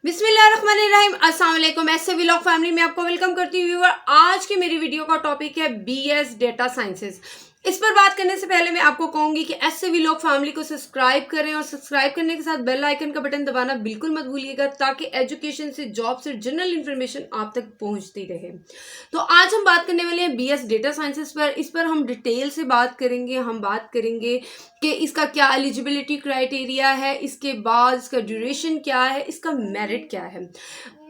बिस्मिल्लाहिर्रहमानिर्रहीम, अस्सलाम वालेकुम। ऐसे व्लॉग फैमिली में आपको वेलकम करती हूँ व्यूअर। आज की मेरी वीडियो का टॉपिक है बीएस डेटा साइंसेस। इस पर बात करने से पहले मैं आपको कहूंगी कि ऐसे व्लॉग फैमिली को सब्सक्राइब करें और सब्सक्राइब करने के साथ बेल आइकन का बटन दबाना बिल्कुल मत भूलिएगा, ताकि एजुकेशन से, जॉब से, जनरल इंफॉर्मेशन आप तक पहुंचती रहे। तो आज हम बात करने वाले हैं बीएस डेटा साइंसेस पर। इस पर हम डिटेल से बात करेंगे। हम बात करेंगे कि इसका क्या एलिजिबिलिटी क्राइटेरिया है, इसके बाद इसका ड्यूरेशन क्या है, इसका मेरिट क्या है,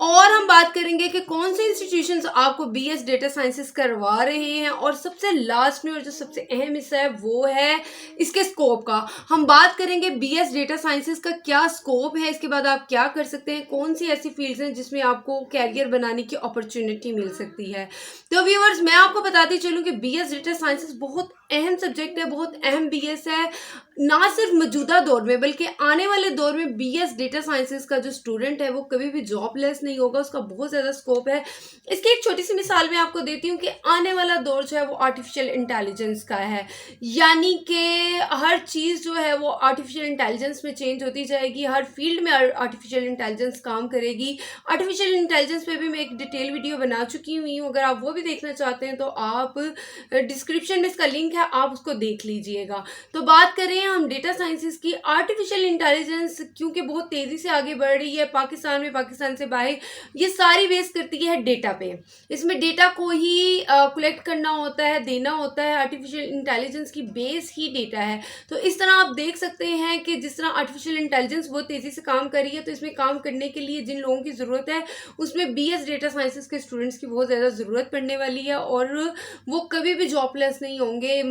और हम बात करेंगे कि कौन से इंस्टीट्यूशंस आपको बीएस डेटा साइंसेस करवा रहे हैं, और सबसे लास्ट में और जो सबसे अहम हिस्सा है वो है इसके स्कोप का। हम बात करेंगे बीएस डेटा साइंसेस का क्या स्कोप है, इसके बाद आप क्या कर सकते हैं, कौन सी ऐसी फील्ड्स हैं जिसमें आपको कैरियर बनाने की अपॉर्चुनिटी मिल सकती है। तो व्यूअर्स, मैं आपको बताती चलूं कि बीएस डेटा साइंसेस बहुत अहम सब्जेक्ट है, बहुत अहम बीएस है, ना सिर्फ मौजूदा दौर में बल्कि आने वाले दौर में बीएस डेटा साइंसेस का जो स्टूडेंट है वो कभी भी जॉबलेस नहीं होगा, उसका बहुत ज़्यादा स्कोप है। इसकी एक छोटी सी मिसाल मैं आपको देती हूँ कि आने वाला दौर जो है वो आर्टिफिशियल इंटेलिजेंस का है, यानी कि हर चीज़ जो है वो आर्टिफिशियल इंटेलिजेंस में चेंज होती जाएगी, हर फील्ड में आर्टिफिशियल इंटेलिजेंस काम करेगी। आर्टिफिशियल इंटेलिजेंस पे भी मैं एक डिटेल वीडियो बना चुकी हुई हूँ, अगर आप वो भी देखना चाहते हैं तो आप डिस्क्रिप्शन में इसका लिंक है, आप उसको देख लीजिएगा। तो बात करें हम डेटा साइंसेस की, आर्टिफिशियल इंटेलिजेंस क्योंकि बहुत तेज़ी से आगे बढ़ रही है पाकिस्तान में, पाकिस्तान से बाहर, ये सारी बेस करती है डेटा पे। इसमें डेटा को ही कलेक्ट करना होता है, देना होता है। आर्टिफिशियल इंटेलिजेंस की बेस ही डेटा है। तो इस तरह आप देख सकते हैं कि जिस तरह आर्टिफिशियल इंटेलिजेंस बहुत तेज़ी से काम कर रही है, तो इसमें काम करने के लिए जिन लोगों की ज़रूरत है उसमें बीएस डेटा साइंसेस के स्टूडेंट्स की बहुत ज़्यादा ज़रूरत पड़ने वाली है, और वो कभी भी जॉबलेस नहीं होंगे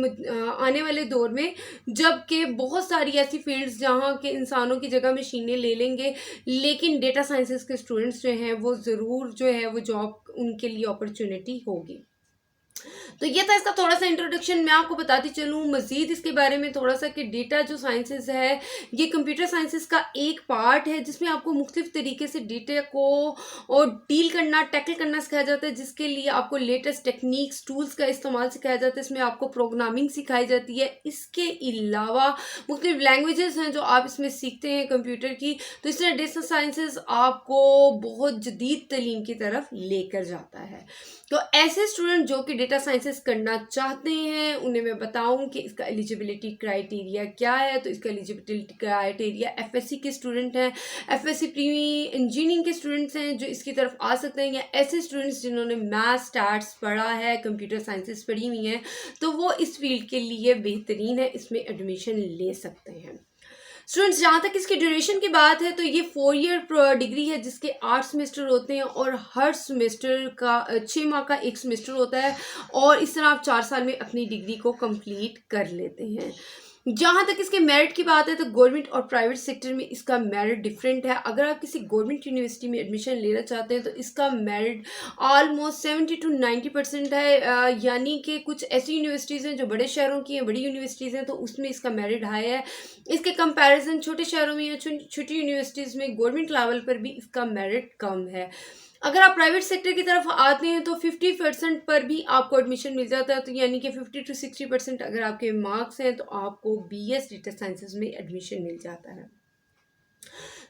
आने वाले दौर में, जबकि बहुत सारी ऐसी फील्ड्स जहाँ के इंसानों की जगह मशीनें ले लेंगे, लेकिन डेटा साइंसेस के स्टूडेंट्स जो हैं वो ज़रूर जो है वो जॉब उनके लिए अपॉर्चुनिटी होगी। तो ये था इसका थोड़ा सा इंट्रोडक्शन। मैं आपको बताती चलूँ मज़ीद इसके बारे में थोड़ा सा कि डेटा जो साइंसेस है ये कंप्यूटर साइंसेस का एक पार्ट है, जिसमें आपको मुख्तलिफ तरीके से डेटा को और डील करना, टैकल करना सिखाया जाता है, जिसके लिए आपको लेटेस्ट टेक्निक्स, टूल्स का इस्तेमाल सिखाया जाता है। इसमें आपको प्रोग्रामिंग सिखाई जाती है। इसके अलावा मुख्तलिफ लैंग्वेजेस हैं जो आप इसमें सीखते हैं कंप्यूटर की। तो इस तरह डेटा साइंसेस आपको बहुत जदीद तलीम की तरफ लेकर जाता है। तो ऐसे स्टूडेंट जो कि डेटा साइंसेस करना चाहते हैं उन्हें मैं बताऊं कि इसका एलिजिबिलिटी क्राइटेरिया क्या है। तो इसका एलिजिबिलिटी क्राइटेरिया एफएससी के स्टूडेंट हैं, एफएससी प्री इंजीनियरिंग के स्टूडेंट्स हैं जो इसकी तरफ आ सकते हैं, या ऐसे स्टूडेंट्स जिन्होंने मैथ्स, स्टैट्स पढ़ा है, कंप्यूटर साइंसेस पढ़ी हुई हैं, तो वो इस फील्ड के लिए बेहतरीन है, इसमें एडमिशन ले सकते हैं। स्टूडेंट्स, जहाँ तक इसकी ड्यूरेशन की बात है तो ये 4 ईयर डिग्री है, जिसके 8 सेमेस्टर होते हैं, और हर सेमेस्टर का 6 माह का एक सेमेस्टर होता है, और इस तरह आप 4 साल में अपनी डिग्री को कंप्लीट कर लेते हैं। जहाँ तक इसके मेरिट की बात है तो गवर्नमेंट और प्राइवेट सेक्टर में इसका मेरिट डिफरेंट है। अगर आप किसी गवर्नमेंट यूनिवर्सिटी में एडमिशन लेना चाहते हैं तो इसका मेरिट ऑलमोस्ट 70 to 90% है, यानी कि कुछ ऐसी यूनिवर्सिटीज़ हैं जो बड़े शहरों की हैं, बड़ी यूनिवर्सिटीज़ हैं, तो उसमें इसका मेरिट हाई है। इसके कंपैरिजन छोटे शहरों में या छोटी यूनिवर्सिटीज़ में गवर्नमेंट लेवल पर भी इसका मेरिट कम है। अगर आप प्राइवेट सेक्टर की तरफ आते हैं तो 50% पर भी आपको एडमिशन मिल जाता है, तो यानी कि 50 to 60% अगर आपके मार्क्स हैं तो आपको बीएस डेटा साइंसेस में एडमिशन मिल जाता है।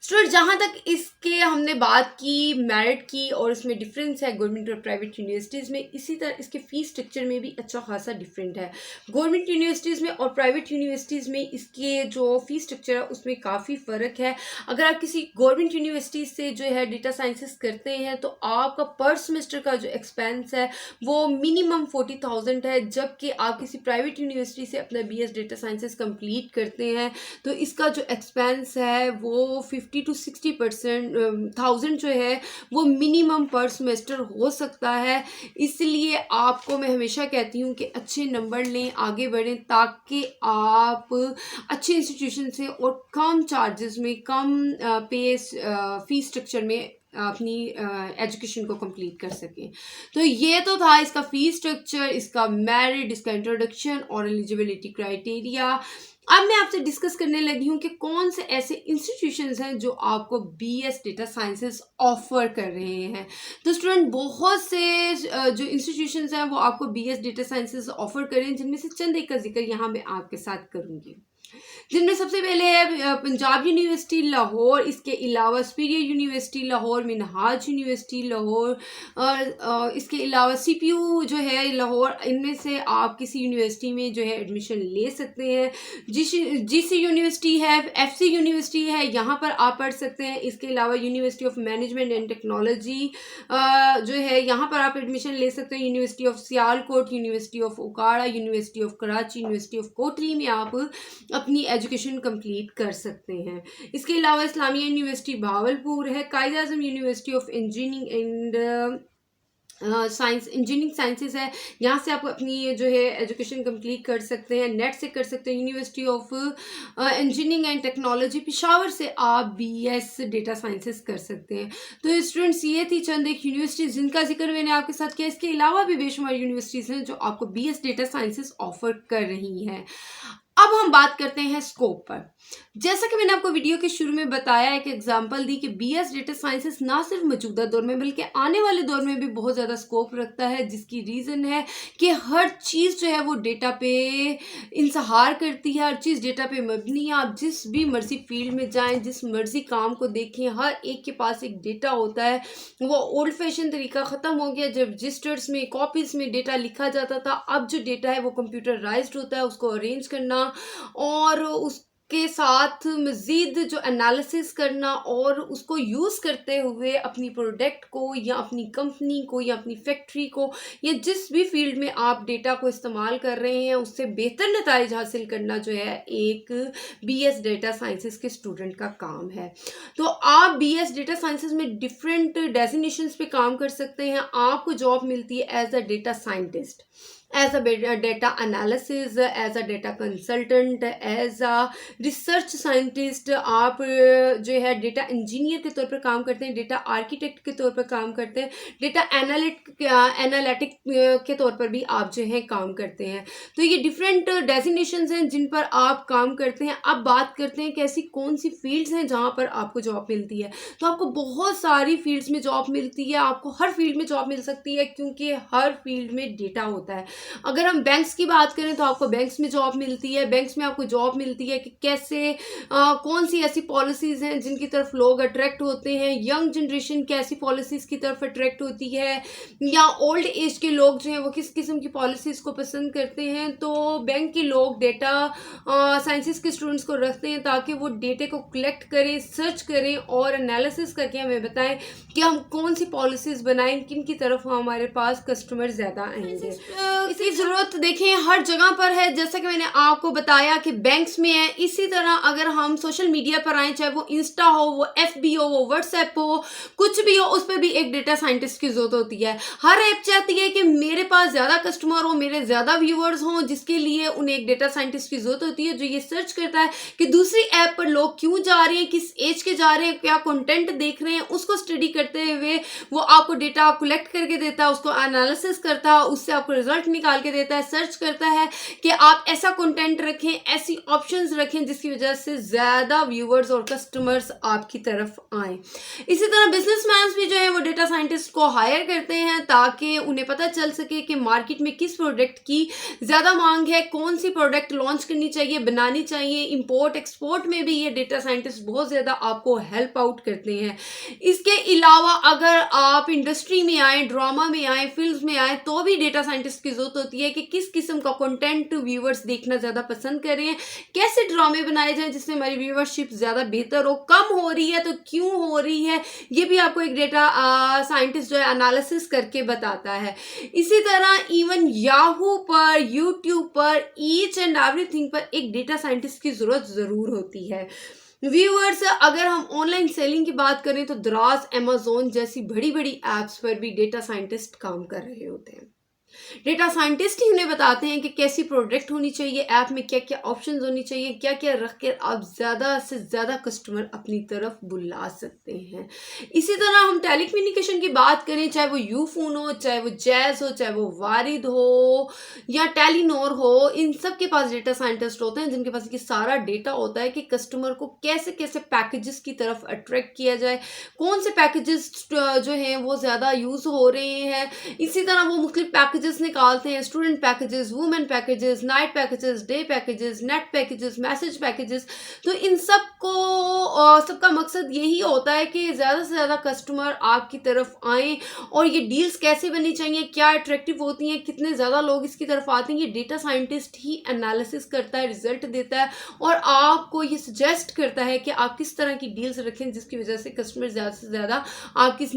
स्टूडेंट, जहाँ तक इसके हमने बात की मेरिट की और इसमें डिफरेंस है गवर्नमेंट और प्राइवेट यूनिवर्सिटीज़ में, इसी तरह इसके फ़ीस स्ट्रक्चर में भी अच्छा खासा डिफरेंट है। गवर्नमेंट यूनिवर्सिटीज़ में और प्राइवेट यूनिवर्सिटीज़ में इसके जो फ़ीस स्ट्रक्चर है उसमें काफ़ी फ़र्क है। अगर आप किसी गवर्नमेंट यूनिवर्सिटी से जो है डेटा साइंसेस करते हैं तो आपका पर सेमेस्टर का जो एक्सपेंस है वो मिनिमम 40,000 है, जबकि आप किसी प्राइवेट यूनिवर्सिटी से अपना बीएस डेटा साइंसेस कंप्लीट करते हैं तो इसका जो एक्सपेंस है वो 50 to 60% थाउजेंड जो है वो मिनिमम पर सेमेस्टर हो सकता है। इसलिए आपको मैं हमेशा कहती हूँ कि अच्छे नंबर लें, आगे बढ़ें, ताकि आप अच्छे इंस्टीट्यूशन से और कम चार्जेस में, कम फीस स्ट्रक्चर में अपनी एजुकेशन को कंप्लीट कर सकें। तो ये तो था इसका फीस स्ट्रक्चर, इसका मेरिट, इसका इंट्रोडक्शन और एलिजिबिलिटी क्राइटेरिया। अब मैं आपसे डिस्कस करने लगी हूँ कि कौन से ऐसे इंस्टीट्यूशंस हैं जो आपको बीएस डेटा साइंसेस ऑफर कर रहे हैं। तो स्टूडेंट, बहुत से जो इंस्टीट्यूशंस हैं वो आपको बीएस डेटा साइंसेस ऑफर करें, जिनमें से चंद एक का जिक्र यहाँ मैं आपके साथ करूँगी। जिनमें सबसे पहले है पंजाब यूनिवर्सिटी लाहौर, इसके अलावा superior university Lahore, Minhaj university Lahore और इसके अलावा CPU जो है लाहौर। इनमें से आप किसी यूनिवर्सिटी में जो है एडमिशन ले सकते हैं। GC यूनिवर्सिटी है, FC यूनिवर्सिटी है, यहाँ पर आप पढ़ सकते हैं। इसके अलावा university of management and technology जो है यहाँ पर आप एडमिशन ले सकते हैं। University of Sialkot, university of Okara, university of Karachi, university of Kotli में आप अपनी एजुकेशन कंप्लीट कर सकते हैं। इसके अलावा इस्लामिया यूनिवर्सिटी भावलपुर है, Quaid Azam university of engineering and engineering sciences है, यहाँ से आप अपनी जो है एजुकेशन कंप्लीट कर सकते हैं, नेट से कर सकते हैं। University of engineering and technology Peshawar से आप BS डेटा साइंसेज कर सकते हैं। तो स्टूडेंट्स, ये थी चंद एक यूनिवर्सिटीज़ जिनका जिक्र मैंने आपके साथ किया। इसके अलावा भी बेशुमार यूनिवर्सिटीज़ हैं जो आपको BS डेटा साइंसेज ऑफर कर रही हैं। अब हम बात करते हैं स्कोप पर। जैसा कि मैंने आपको वीडियो के शुरू में बताया, एक एग्जांपल दी कि BS डेटा साइंसेस ना सिर्फ मौजूदा दौर में बल्कि आने वाले दौर में भी बहुत ज़्यादा स्कोप रखता है, जिसकी रीज़न है कि हर चीज़ जो है वो डेटा पे इंसहार करती है, हर चीज़ डेटा पे मबनी है। आप जिस भी मर्जी फील्ड में जाएं, जिस मर्जी काम को देखें, हर एक के पास एक डेटा होता है। वो ओल्ड फैशन तरीका ख़त्म हो गया जब रजिस्टर्स में, कॉपीज़ में डेटा लिखा जाता था। अब जो डेटा है वो कंप्यूटराइज्ड होता है, उसको अरेंज करना और उसके साथ मज़ीद जो एनालिसिस करना और उसको यूज़ करते हुए अपनी प्रोडक्ट को या अपनी कंपनी को या अपनी फैक्ट्री को या जिस भी फील्ड में आप डेटा को इस्तेमाल कर रहे हैं उससे बेहतर नताइज हासिल करना जो है एक BS डेटा साइंसेस के स्टूडेंट का काम है। तो आप BS डेटा साइंसेस में डिफरेंट डेजिग्नेशंस पे काम कर सकते हैं। आपको जॉब मिलती है as a data scientist, as a data analysis, as a data consultant, as a research scientist. आप जो है डेटा इंजीनियर के तौर पर काम करते हैं, डेटा आर्किटेक्ट के तौर पर काम करते हैं, डेटा एनालिटिक के तौर पर भी आप जो है काम करते हैं। तो ये डिफरेंट डेजिग्नेशंस हैं जिन पर आप काम करते हैं। अब बात करते हैं कि ऐसी कौन सी फील्ड्स हैं जहाँ पर आपको जॉब मिलती है। तो आपको बहुत सारी फील्ड्स में जॉब मिलती है, आपको हर फील्ड में जॉब मिल सकती है क्योंकि हर फील्ड में डेटा होता है। अगर हम बैंक्स की बात करें तो आपको बैंक्स में जॉब मिलती है। बैंक्स में आपको जॉब मिलती है कि कैसे कौन सी ऐसी पॉलिसीज़ हैं जिनकी तरफ लोग अट्रैक्ट होते हैं, यंग जनरेशन कैसी पॉलिसीज़ की तरफ अट्रैक्ट होती है, या ओल्ड एज के लोग जो हैं वो किस किस्म की पॉलिसीज़ को पसंद करते हैं। तो बैंक के लोग डेटा साइंसेस के स्टूडेंट्स को रखते हैं ताकि वो डेटे को कलेक्ट करें, सर्च करें और एनालिसिस करके हमें बताएं कि हम कौन सी पॉलिसीज़ बनाएं, किन की तरफ हमारे पास कस्टमर ज़्यादा आएंगे। इसकी ज़रूरत देखें हर जगह पर है, जैसा कि मैंने आपको बताया कि बैंक्स में है। इसी तरह अगर हम सोशल मीडिया पर आएँ, चाहे वो इंस्टा हो, वो FB हो, वो व्हाट्सएप हो, कुछ भी हो, उस पर भी एक डेटा साइंटिस्ट की ज़रूरत होती है। हर ऐप चाहती है कि मेरे पास ज़्यादा कस्टमर हो, मेरे ज़्यादा व्यूअर्स हों, जिसके लिए उन्हें एक डेटा साइंटिस्ट की ज़रूरत होती है जो ये सर्च करता है कि दूसरी ऐप पर लोग क्यों जा रहे हैं, किस एज के जा रहे हैं, क्या कंटेंट देख रहे हैं। उसको स्टडी करते हुए वो आपको डेटा कलेक्ट करके देता है, उसको एनालिसिस करता है, उससे आपको रिजल्ट निकाल के देता है, सर्च करता है कि आप ऐसा कंटेंट रखें, ऐसी ऑप्शंस रखें जिसकी वजह से ज़्यादा व्यूअर्स और कस्टमर्स आपकी तरफ आएँ। इसी तरह बिजनेसमैन भी जो है वो डेटा साइंटिस्ट को हायर करते हैं ताकि उन्हें पता चल सके कि मार्केट में किस प्रोडक्ट की ज़्यादा मांग है, कौन सी प्रोडक्ट लॉन्च करनी चाहिए, बनानी चाहिए। इंपोर्ट एक्सपोर्ट में भी ये डेटा साइंटिस्ट बहुत ज़्यादा आपको हेल्प आउट करते हैं। इसके अलावा अगर आप इंडस्ट्री में आए, ड्रामा में आए, फिल्म में आए, तो भी डेटा साइंटिस्ट की जरूरत होती है कि किस किस्म का कंटेंट व्यूअर्स देखना ज़्यादा पसंद कर रहे हैं, कैसे ड्रामे बनाए जाएं जिससे हमारी व्यूअरशिप ज़्यादा बेहतर हो, कम हो रही है तो क्यों हो रही है, ये भी आपको एक डेटा साइंटिस्ट जो है एनालिसिस करके बताता है। इसी तरह इवन याहू पर, यूट्यूब पर, ईच एंड एवरीथिंग पर एक डेटा साइंटिस्ट की ज़रूरत ज़रूर होती है। व्यूअर्स, अगर हम ऑनलाइन सेलिंग की बात करें तो दराज, अमेज़न जैसी बड़ी बड़ी ऐप्स पर भी डेटा साइंटिस्ट काम कर रहे होते हैं। डेटा साइंटिस्ट ही उन्हें बताते हैं कि कैसी प्रोडक्ट होनी चाहिए, ऐप में क्या क्या ऑप्शंस होनी चाहिए, क्या क्या रख कर आप ज़्यादा से ज़्यादा कस्टमर अपनी तरफ बुला सकते हैं। इसी तरह हम टेलीकम्युनिकेशन की बात करें, चाहे वो यूफोन हो, चाहे वो जैज़ हो, चाहे वो वारिद हो या टेलीनॉर हो, इन सब के पास डेटा साइंटिस्ट होते हैं जिनके पास ये सारा डेटा होता है कि कस्टमर को कैसे कैसे पैकेजेस की तरफ अट्रैक्ट किया जाए, कौन से पैकेजेस जो हैं वो ज़्यादा यूज़ हो रहे हैं। इसी तरह वो मुख्तलिफ पैकेजेस पैकेजेस निकालते हैं, student packages, women packages, night packages, day packages, net packages, message packages, तो इन सब को सबका मकसद यही होता है कि ज़्यादा से ज़्यादा कस्टमर आपकी तरफ आएँ और ये डील्स कैसे बननी चाहिए, क्या अट्रैक्टिव होती हैं, कितने ज़्यादा लोग इसकी तरफ आते हैं, ये डेटा साइंटिस्ट ही एनालिसिस करता है, रिजल्ट देता है और आपको ये सजेस्ट करता है कि आप किस तरह की डील्स रखें जिसकी वजह से कस्टमर ज़्यादा से ज़्यादा आपकी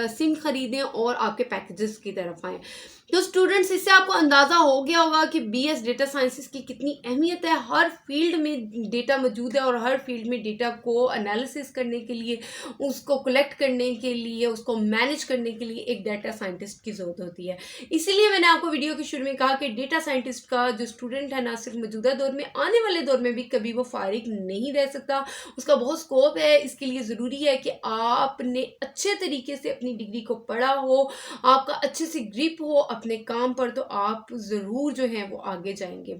सिम खरीदें और आपके पैकेजेस की तरफ आएँ। तो स्टूडेंट्स, इससे आपको अंदाज़ा हो गया होगा कि बीएस डेटा साइंसेस की कितनी अहमियत है। हर फील्ड में डेटा मौजूद है और हर फील्ड में डेटा को एनालिसिस करने के लिए, उसको कलेक्ट करने के लिए, उसको मैनेज करने के लिए एक डेटा साइंटिस्ट की ज़रूरत होती है। इसीलिए मैंने आपको वीडियो के शुरू में कहा कि डेटा साइंटिस्ट का जो स्टूडेंट है, ना सिर्फ मौजूदा दौर में, आने वाले दौर में भी कभी वो फारिग नहीं रह सकता, उसका बहुत स्कोप है। इसके लिए ज़रूरी है कि आपने अच्छे तरीके से अपनी डिग्री को पढ़ा हो, आपका अच्छे से ग्रिप हो अपने काम पर, तो आप ज़रूर जो है वो आगे जाएंगे।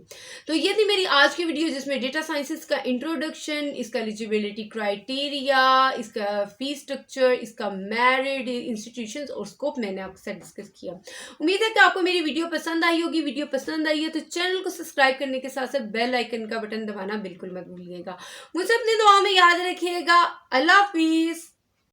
तो ये थी मेरी आज की वीडियो जिसमें डेटा साइंसेस का इंट्रोडक्शन, इसका एलिजिबिलिटी क्राइटेरिया, इसका फीस स्ट्रक्चर, इसका मेरिट, इंस्टीट्यूशंस और स्कोप मैंने आपके साथ डिस्कस किया। उम्मीद है कि आपको मेरी वीडियो पसंद आई होगी। वीडियो पसंद आई है तो चैनल को सब्सक्राइब करने के साथ साथ बेल आइकन का बटन दबाना बिल्कुल मत भूलिएगा। मुझे अपनी दुआ में याद रखिएगा। अल्लाह हाफिज़।